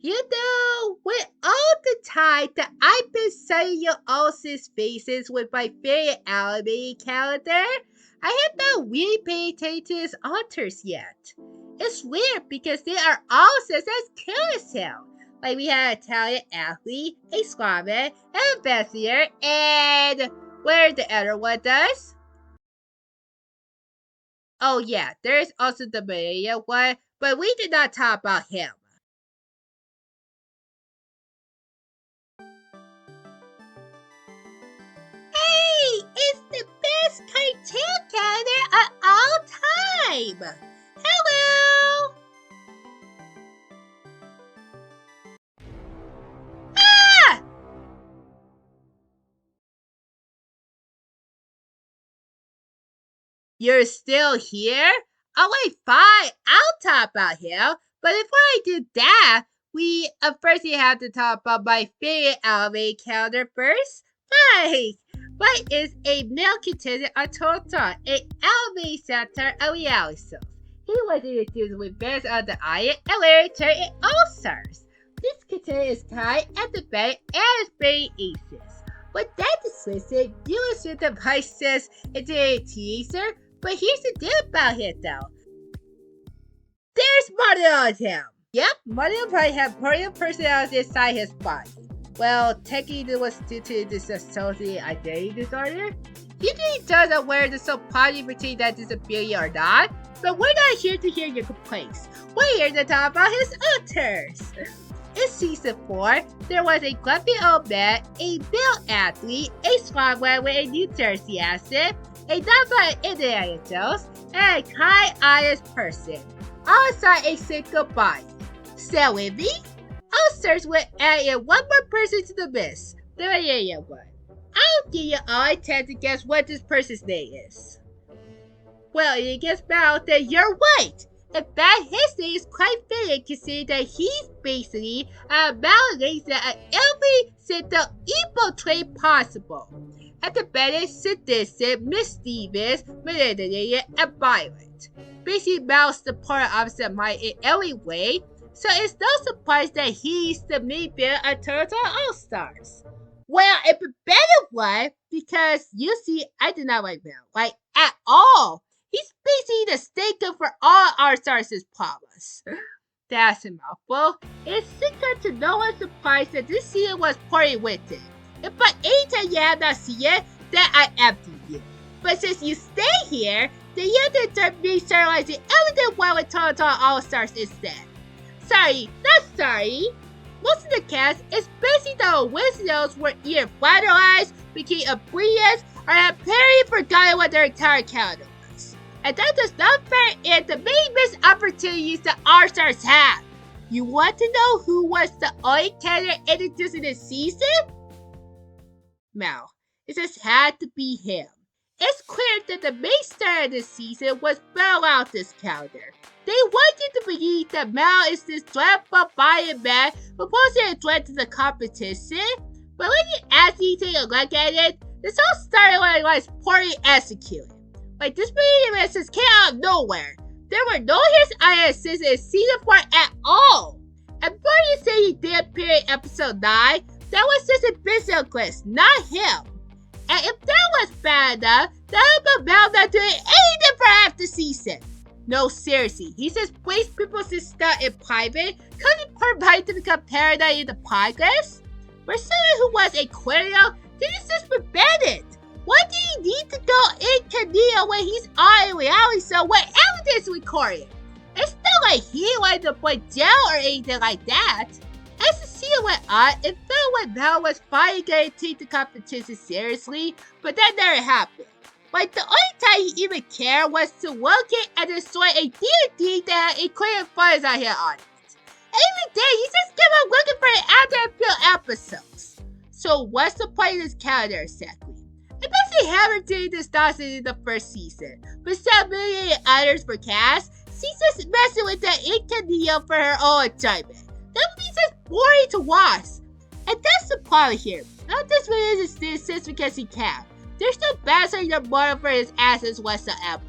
With all the time that I've been studying your all's faces with my favorite anime calendar, I have not really paid attention to his authors yet. It's weird because they are all just as cool as him. Like we had an Italian athlete, a squadman, an ambassador, and where the other one does? Oh yeah, there is also the Maria one, but we did not talk about him. Hey, it's the best cartoon calendar of all time! Hello! Ah! You're still here? Oh wait, fine, I'll talk about him. But before I do that, we first you have to talk about my favorite anime calendar first. Mike! Mike is a male contestant on Total, a anime satire of reality shows. He was introduced with Best on the Iron and later turned in All Stars. This contestant is kind at the back and is very anxious. With that dismissed, you assume the vices into a teaser, but here's the deal about him though. There's Mario on him! Yep, Mario probably had part of personality inside his body. Well, technically it was due to this associated identity disorder. Usually does aware the so party between that disability or not, but we're not here to hear your complaints. We're here to talk about his authors. In season 4, there was a grumpy old man, a male athlete, a squadman with a New Jersey accent, a non-violent Indiana Jones, and a kind, honest person. All inside a single body. Stay with me? All stars with adding one more person to the list. The Maria one. I'll give you all a chance to guess what this person's name is. Well, if you guess Mal, then you're right. In fact, his name is quite fitting considering that he's basically a amalgamation of every single evil trait possible. At the Bennett, sadistic, mischievous, manipulative, and violent. Basically, Mal's the polar opposite of mine in every way, so it's no surprise that he's the main villain of Turtle All-Stars. Well, it's a better one because you see, I did not like Mal, like at all. He's basically the stinker for all our stars' problems. That's a mouthful. It's secret to no one's surprise that this season was poorly written. If by any time you have not seen it, then I empty you. But since you stay here, then you have to start re-serializing everything well with Total All-Stars instead. Sorry, not sorry. Most of the cast, especially the originals, were either vitalized, became oblivious, or had apparently forgotten what their entire calendar was. And that does not factor in the many missed opportunities that our stars have. You want to know who was the only calendar introduced in this season? Mal. It just had to be him. It's clear that the main star of this season was Mal out this calendar. They want you to believe that Mal is this dreadful biased man proposing a threat to the competition, but when you actually take a look at it, this all started when it was poorly executed. Like this movie just came out of nowhere. There were no his ISs in season 4 at all. And before you say he did appear in episode 9, that was just a business glitch, not him. And if that was bad enough, that would Mal not doing anything for half the season. No, seriously, he just wastes people's stuff in private, couldn't provide to become paradise in the progress? For someone who was a criminal, this is just prevented. Why do you need to go incognito when he's on a reality show where everything's recorded? It's not like he wanted to put jail or anything like that. As the season went on, it felt like Mal was finally going to take the competition seriously, but that never happened. Like, the only time he even cared was to locate and destroy a D&D that had included funds on here on it. Every day, he just kept on looking for it after a few episodes. So what's the point of this calendar exactly? It basically happened during this nonsense in the first season, but 7 million others were cast. She's just messing with the incognito for her own enjoyment. That would be just boring to watch. And that's the problem here. Not just because it's this because he can. There's no bastard or motive for his asses whatsoever.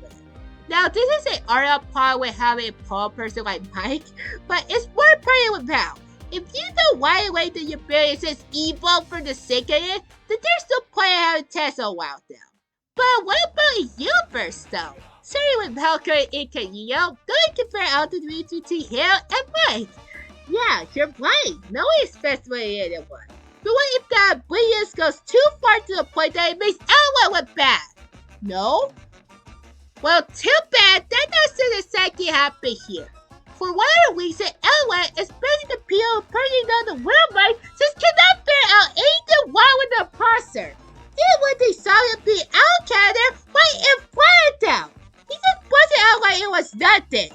Now, this is an art problem with having a poor person like Mike, but it's more pretty with Mal. If you don't want to wait till your parents is evil for the sake of it, then there's no point in having Tesla out them. But what about you first, though? Starting with Valkyrie and Kanino, don't compare out the reads between him and Mike. Yeah, you're right. No one expects what anyone. But what if that brilliance goes too far to the point that it makes everyone look bad? No? Well, too bad that doesn't exactly happen here. For whatever reason, everyone, especially the people putting on the worldwide, just cannot figure out anything wrong with the parser. Even when they saw him being out character right in front of them. He just busted out like it was nothing.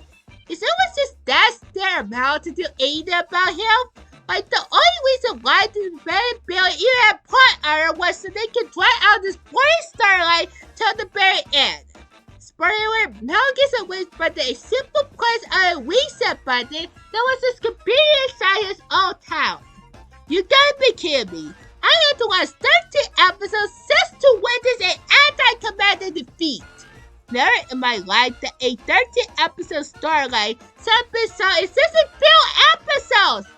Is anyone just that scared about to do anything about him? Like, the only reason why the very Bill even had part armor was so they could dry out this boring starlight till the very end. Spoiler, now gets a wish but a simple press on a reset button that was just completely inside his own town. You gotta be kidding me. I had to watch 13 episodes just to witness an anti-commander defeat. Never in my life that a 13-episode Starlight something so existed few episodes.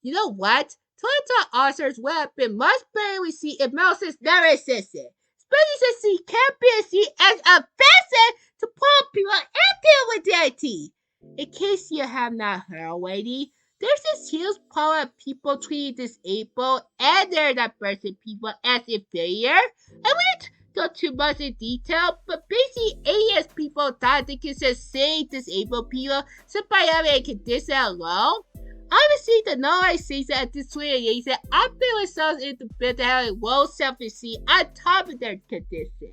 You know what? Total Authors would have been much better received if Moses never existed. Especially since he can't be seen as offensive to pull people into identity. In case you have not heard already, there's this huge power of people treating disabled and neurodivergent people as inferior. I won't go too much in detail, but basically AS people thought they could just say disabled people simply by having a condition alone. Obviously, the normalization of discrimination often results in the people having low self-esteem on top of their condition.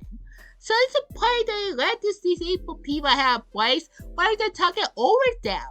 So it's important that you let these disabled people have a voice while they're talking over them.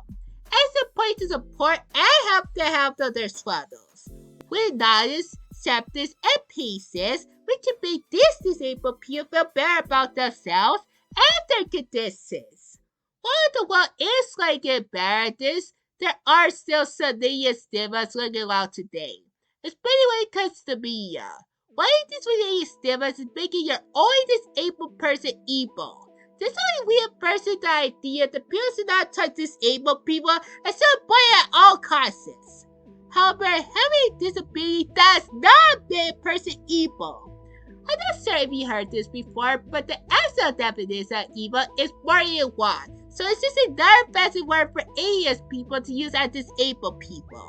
It's important to support and help them help their struggles. With knowledge, acceptance, and patience, we can make these disabled people feel better about themselves and their conditions. While the world is going to get better at this, there are still some negative stigmas looking around today, especially when it comes to media. One of these related stigmas is making your only disabled person evil. This only reinforces the idea that people should not touch disabled people and should avoid at all costs. However, having a disability does not make a person evil. I'm not sure if you heard this before, but the actual definition of evil is more than one. So it's just another fancy word for AS people to use as disabled people.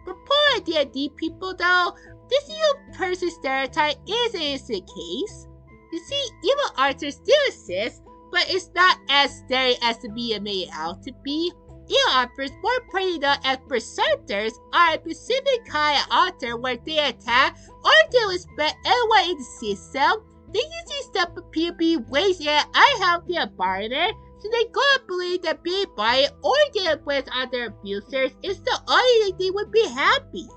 For poor D&D people though, this evil person stereotype is an innocent case. You see, evil archers still exist, but it's not as scary as the media made it out to be. Evil archers, more pretty known as berserkers, are a specific kind of altar where they attack or disrespect anyone in the system. They usually step appear to be raised in an unhealthy environment, so they go and believe that being violent or getting with other abusers is the only thing they would be happy.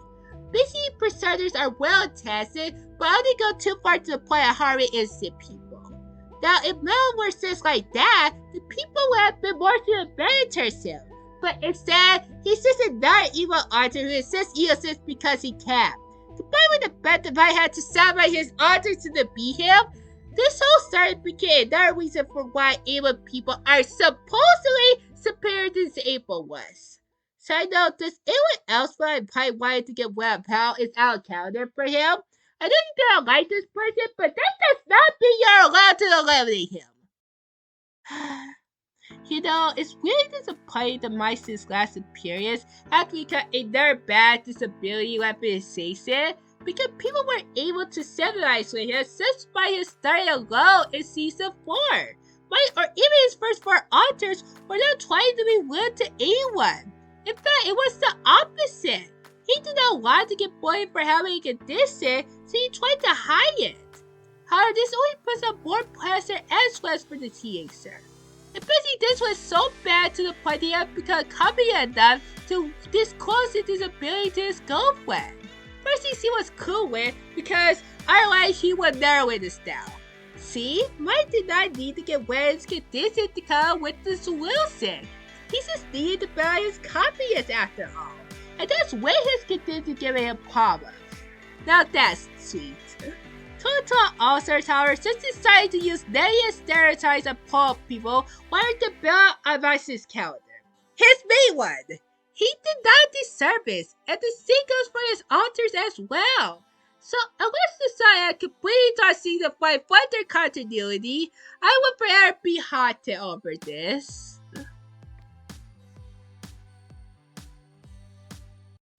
Basically, berserkers are well intended, but only go too far to the point of harming innocent people. Now, if Mel were just like that, the people would have been more to advantage herself. But instead, he's just another evil archer who insists evil just because he can. Combined with the fact that I had to sacrifice his archers to defeat him, this whole story became another reason for why evil people are supposedly superior to disabled ones. Side note, does anyone else probably wanted to get well how is out of calendar for him? I know you don't like this person, but that does not mean you're allowed to eliminate him. You know, it's really disappointing that Mice's last appearance had to become another bad disability representation because people were able to sympathize with him just by his story alone in season 4. Right? Or even his first 4 authors were not trying to be rude to anyone. In fact, it was the opposite. He did not want to get bullied for having a condition, so he tried to hide it. However, this only puts up more pressure and stress for the teenager. Especially this was so bad to the point he had become confident enough to disclose his disability to his girlfriend. First he was cool with because otherwise he would never win this down. See, Mike did not need to get wet his condition to come with the solution. He just needed to build his confidence after all. And that's when his condition giving him problems. Now that's sweet. Total All-Stars, however, just decided to use negative stereotypes of poor people wanting to build a Vice's calendar. His main one! He did not deserve it, and the same goes for his authors as well. So, unless the side completely on season 5 for their continuity, I would rather be haunted over this.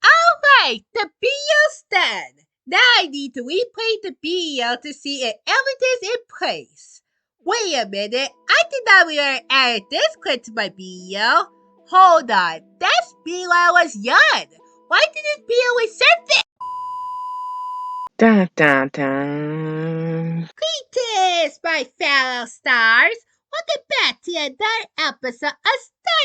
Alright, the BL stand. Now I need to replay the BL to see if everything's in place. Wait a minute, I did not remember added this clip to my BL. Hold on, that's BL I was young. Why did this BL resurface? Dun dun dun. Greetings, my fellow stars. Welcome back to another episode of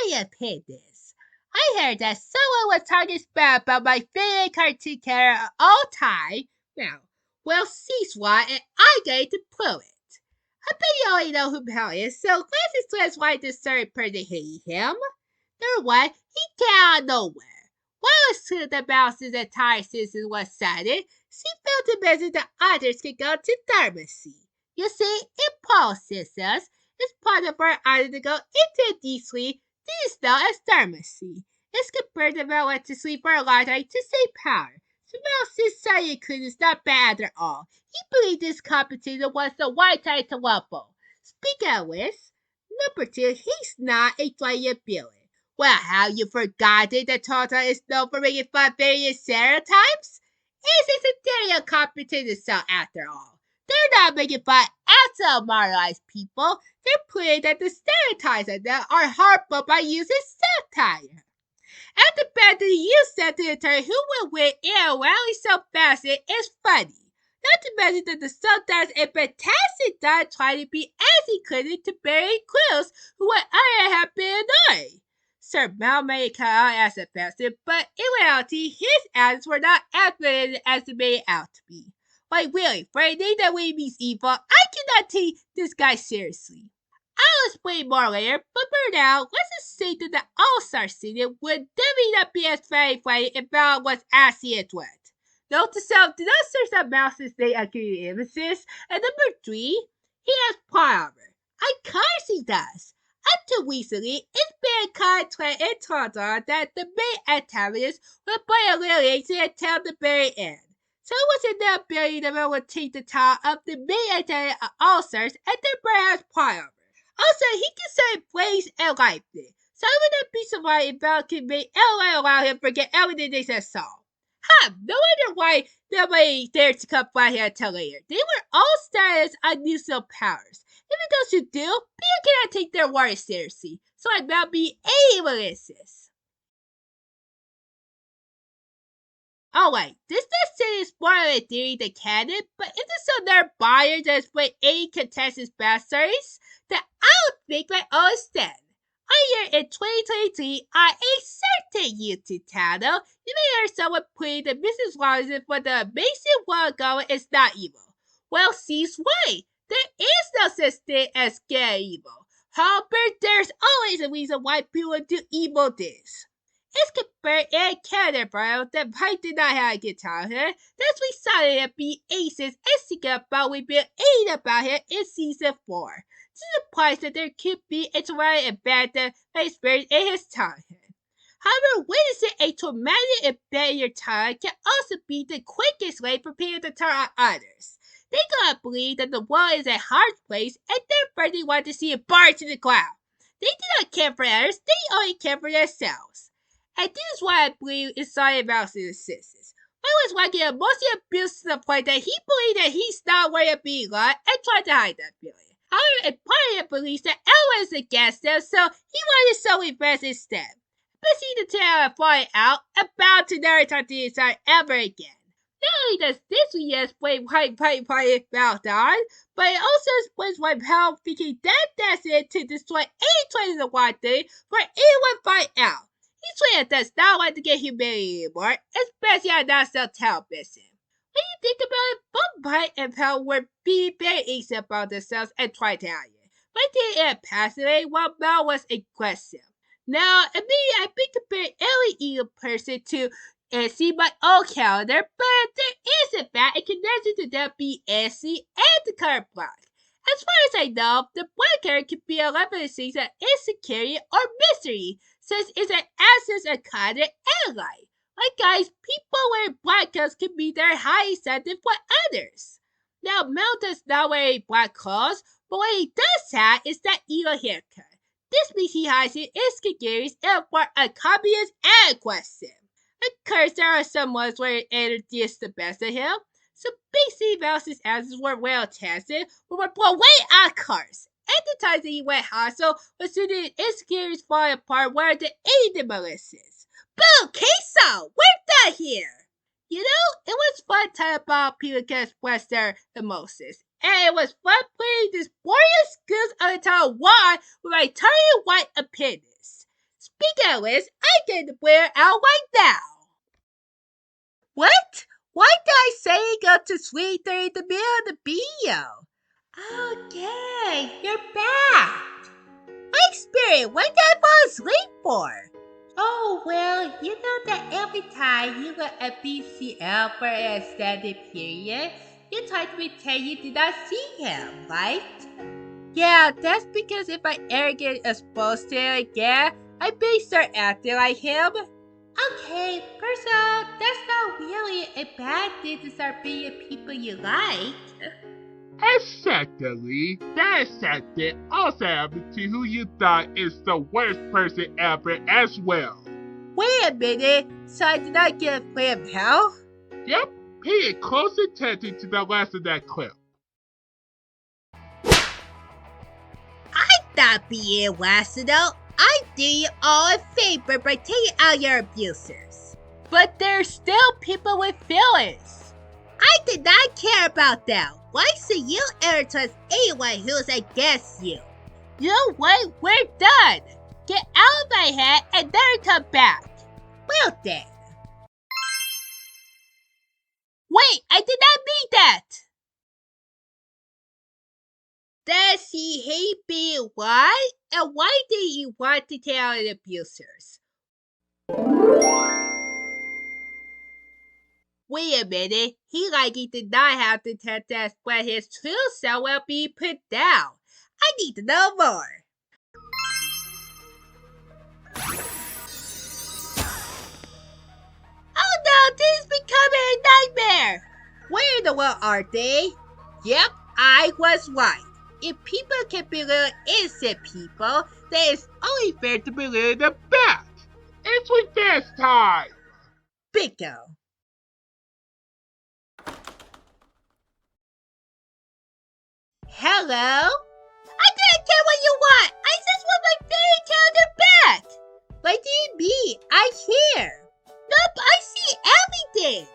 Star Opinions. I heard that someone was talking smack about my favorite cartoon character of all time. Now, we'll see what, and I'm going to prove it. I bet you already know who Mel is, so let's explain why this certain person hated him. Number one, he came out of nowhere. While as soon as the Mouse's entire season was settled, she felt to mention that others could go to Dharmacy. You see, in Paul's systems, it's part of our honor to go into a deep sleep. This is known as Dharmacy. It's compared to Mel went to sleep for a long time to save power. So Mouse's Sayakun is not bad at all. He believed this competition was the right time to level. Speaking of which, number two, he's not a giant villain. Well, have you forgotten that Tota is known for making fun various stereotypes? It's a stereo competition cell after all. They're not making fun of marginalized people. They're proving that the stereotypes of them are harmful by using satire. At the back of the youth said to determine who will win in a rally so fast it is funny. Not to mention that the sometimes a fantastic dog trying to be as included to bury clues who would otherwise have been annoyed. Sir Mal may come out as offensive, but in reality, his actions were not as good as they made out to be. Like really, for a name that way means evil, I cannot take this guy seriously. I'll explain more later, but for now, let's just say that the All-Star season would definitely not be as very funny if Val was as it went. Note to self, do not search that Mouse's name at community images. And number 3, he has plot armor. Of course he does. Up to recently, it's been a contract in Toronto that the main antagonist would play a litigation until the very end. So it was in their ability that would take the top of the main antagonist of All-Stars and then perhaps plot armor. Also, he can say Blaze and Lightning, so I would not be surprised if Val could make LA allow him to forget everything they just saw. No wonder why nobody dared to come by here until later. They were all status unusual powers. Even those who do, people cannot take their words seriously, so I'd not be able to resist. Alright, this does say it's more of a theory than canon, but if there's some other buyers that explain any contestants' backstories, then I would think like understand. Earlier in 2023, on a certain YouTube channel, you may hear someone putting the Mrs. Robinson for the amazing world going is not evil. Well, she's right. There is no such thing as scary evil. However, there's always a reason why people do evil things. It's compared in Canada, bro, that Mike did not have a good childhood. That's we saw it at be aces and thinking about we built 8 about him in season 4. This implies that there could be a traumatic event that experience in his childhood. However, witnessing a traumatic event in your childhood can also be the quickest way for people to turn on others. They gotta believe that the world is a hard place and therefore they want to see it burned to the ground. They do not care for others, they only care for themselves. And this is why I believe it's sorry about his sisters. I was working emotionally abused to the point that he believed that he's not worthy of being loved and tried to hide that feeling. However, a part of him believes that everyone is against him, so he wanted to show revenge instead. But see the tale of falling out and bound to never talk to his son ever again. Not only does this explain why Party fell down, but it also explains why Pal became that destined to destroy any trace of the one thing for anyone find out. He swears does not want to get humiliated anymore, especially on national television. When you think about it, both Mike and Pal were being very easy about themselves and trying to hide it. But they ended passionately while Mel was aggressive. Now, admittedly, I've been comparing every evil person to see my own calendar, but there is in fact a connection to them being Essie and the current block. As far as I know, the black character could be a reference to insecurity or mystery, since it's an essence of kind of ally. Like guys, people wearing black clothes can be their high incentive for others. Now Mel does not wear black clothes, but what he does have is that evil haircut. This means he hides his insecurities and for a communist and aggressive. Of course, there are some ones where energy is the best of him. So basically, Mouse's answers were well tested, but were blown way out of course. At the time that he went hostile, was soon his insecurities falling apart where the aided Melissa's. Boom! Queso! We're done here! You know, it was fun talking about people can express their emotions. And it was fun playing this warrior skills on the town why with my tiny white opinions. Speaking of which, I get the player out right now. What? Why did I say go to sleep during the middle of the video? Okay, you're back. My experience, what did I fall asleep for? Oh, well, you know that every time you were at BCL for an extended period, you tried to pretend you did not see him, right? Yeah, that's because if I ever get exposed to him again, I may start acting like him. Okay, first of all, that's not really a bad thing to start being people you like. Exactly. That second also happened to who you thought is the worst person ever as well. Wait a minute, so I did not get a flame hell? Yep, pay close attention to the rest of that clip. I'm not being irrational. I do you all a favor by taking out your abusers. But there's still people with feelings. I did not care about that. Why should you ever trust anyone who's against you? You know what? We're done. Get out of my head and never come back. Well then. Wait, I did not mean that. Does he hate being white? And why did he want to take out the abusers? Wait a minute, he likely did not have the test to explain his true self while being put down. I need to know more. Oh no, this is becoming a nightmare! Where in the world are they? Yep, I was right. If people can belittle innocent people, then it's only fair to belittle the bad. It's revenge time! Bingo. Hello? I didn't care what you want! I just want my fairy calendar back! What do you mean? I'm here! Nope, I see everything!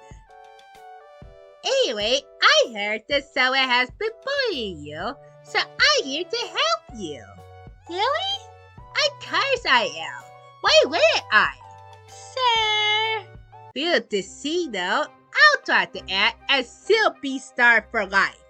Anyway, I heard that someone has been bullying you, so I'm here to help you. Really? Of course I am. Why wouldn't I? Sir. Feel to see though, I'll try to act as still be star for life.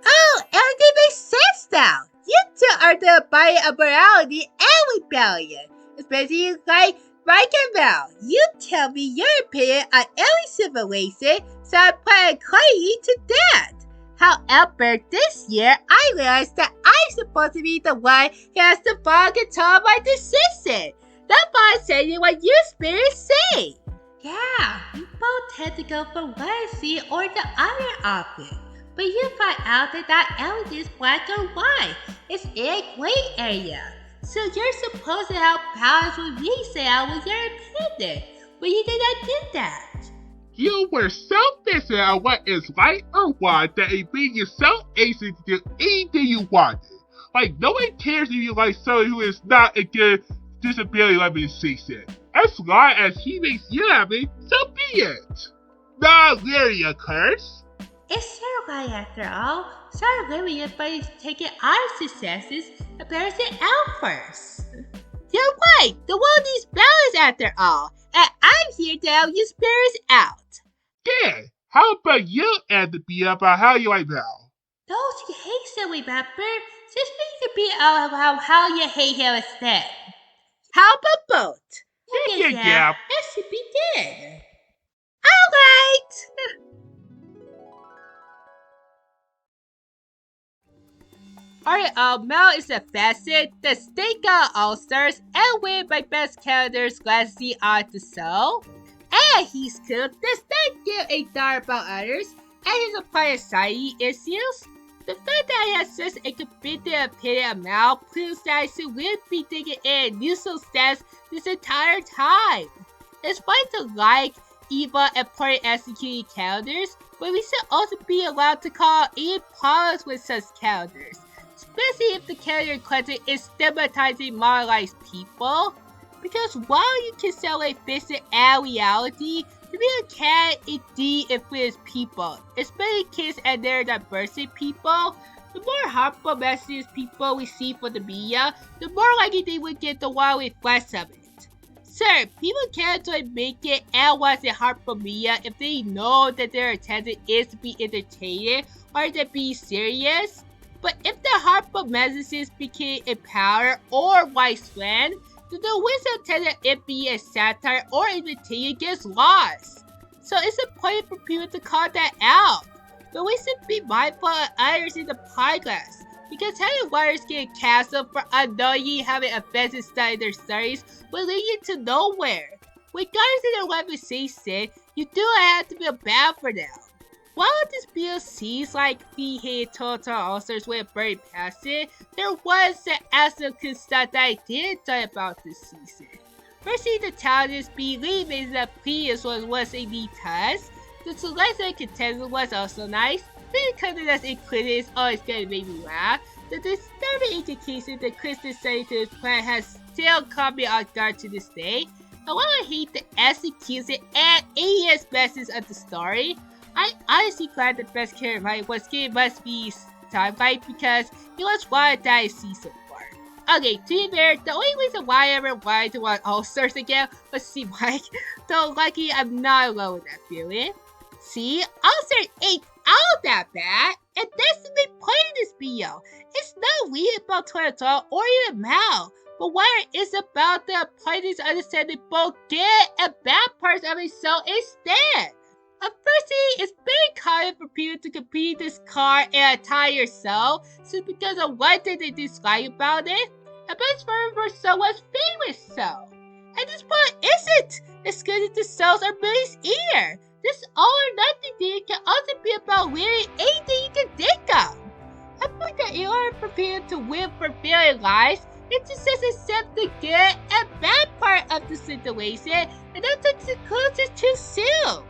Oh, everything makes sense now. You two are the embodiment of morality and rebellion, especially like Mike and Val. You tell me your opinion on every situation, so I put according to that. However, this year I realized that I'm supposed to be the one who has the final control of my decision. That's why I'm saying what your spirits say. Yeah, you both tend to go for one scene or the other often. But you find out that not everything is black or white. It's in a gray area. So you're supposed to have balance with me say out with your opinion. But you did not do that. You were so fixated on what is right or wrong that it made you so easy to do anything you wanted. Like, no one cares if you like someone who is not a good disability limitation. As long as he makes you happy, so be it. Not really a curse. It's your right after all. Start living it by taking our successes and balancing out first. You're right, the world needs balance after all, and I'm here to help you spirits out. Yeah, how about you add the beat about how you like Val? Those you hate so remember, just make the beat about how you hate him instead. How about both? Yeah. That should be good. Alright! Alright, Mel is a facet, the Steka All-Stars, and win by best characters Glassy on the show. And he's cool, does not give a darn about others, and he's a part of society issues. The fact that he has such a conflicting opinion of Mel proves that he will be taking in neutral stance this entire time. It's fine to like, evil, and poorly executed characters, but we should also be allowed to call any problems with such characters. Especially if the character content is stigmatizing marginalized people. Because while you can separate fiction and reality, the media can indeed influence people, especially kids and neurodiversity people. The more harmful messages people receive from the media, the more likely they will get the one reflex of it. Sure, people can enjoy making and watching harmful media if they know that their intention is to be entertaining or to be serious. But if the harmful messages became empowered or widespread, then the wisdom intended it be a satire or invitation gets lost. So it's important for people to call that out. But we should be mindful of others in the podcast, because having writers get canceled for unknowingly having offensive study their stories will lead you to nowhere. Regardless of their reputation, you do have to feel bad for them. While this video seems like the hated Total All-Stars went very past it, there was an absolute good stuff that I did enjoy about this season. Firstly, the challenges being really amazing that previous one was a neat task. The selection of contestants was also nice. The content that's included is always going to make me laugh. The disturbing indication that Chris decided to his plan has still caught me off guard to this day. And while I hate the execution and AES message of the story, I'm honestly glad the best character right was given must be Starlight because he was one that I see so far. Okay, to be fair, the only reason why I ever wanted to watch All-Stars again was to see Mike, though lucky I'm not alone with that feeling. See, All-Stars ain't all that bad, and that's the main point of this video. It's not really about Toyota or even Mal, but what it is about the parties understanding both good and bad parts of a show instead. Firstly, it's very common for people to compete this car and entire show simply because of one thing they dislike about it, and best for someone's favorite show. And this part isn't as good as the shows are Billy's ear. This all or nothing thing can also be about really anything you can think of. I think that in order for people to win for feeling lives, it's just accept the good and bad part of the situation and not to conclude too soon.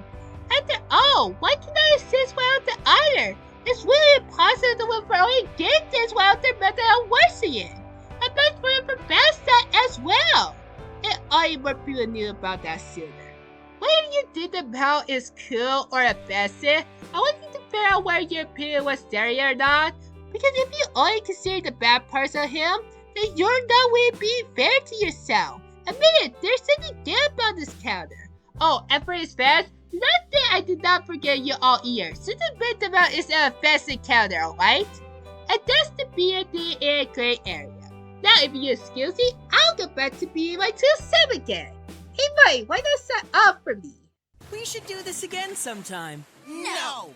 After all, why cannot exist without the other? It's really impossible to win for only good things without their method of worsening. I bet for it for bad stuff as well. And all more people knew about that sooner. Whether you think the Mel is cool or offensive, I want you to figure out whether your opinion was scary or not. Because if you only consider the bad parts of him, then you're not really being fair to yourself. Admit it, there's something good about this character. Oh, and for his fans, not that I did not forget you all ears. Since the bit about is an offensive character, alright? And that's the BND in a gray area. Now if you're excuse me, I'll get back to being my 2-7 again. Hey Mike, why not set up for me? We should do this again sometime. No!